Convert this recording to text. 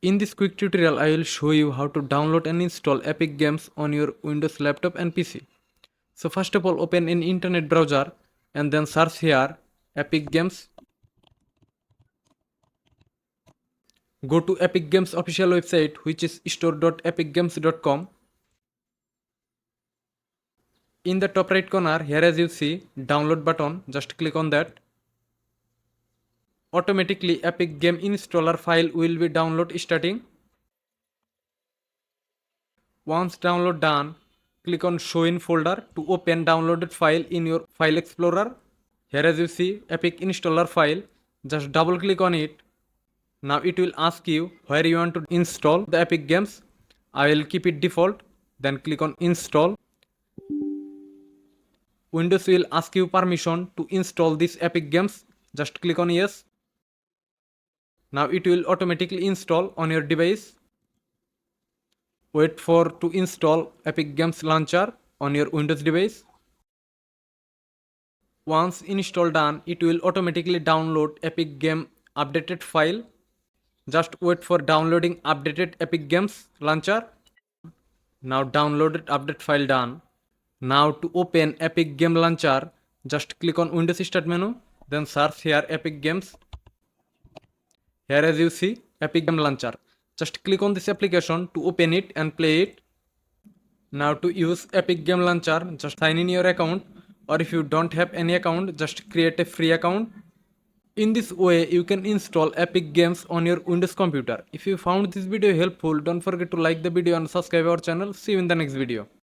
In this quick tutorial, I will show you how to download and install Epic Games on your Windows laptop and PC. So first of all, open an internet browser and then search here Epic Games. Go to Epic Games official website, which is store.epicgames.com. In the top right corner, here as you see download button, just click on that. Automatically Epic Game installer file will be download starting. Once download done, click on show in folder to open downloaded file in your file explorer. Here as you see Epic installer file, just double click on it. Now it will ask you where you want to install the Epic Games. I will keep it default, then click on install. Windows will ask you permission to install this Epic Games. Just click on yes. Now it will automatically install on your device. Wait for to install Epic Games Launcher on your Windows device. Once install done, it will automatically download Epic Game updated file. Just wait for downloading updated Epic Games Launcher. Now downloaded update file done. Now to open Epic Game Launcher, just click on Windows Start menu, then search here Epic Games. Here as you see Epic Game Launcher. Just click on this application to open it and play it. Now to use Epic Game Launcher, just sign in your account, or if you don't have any account, just create a free account. In this way, you can install Epic Games on your Windows computer. If you found this video helpful, don't forget to like the video and subscribe our channel. See you in the next video.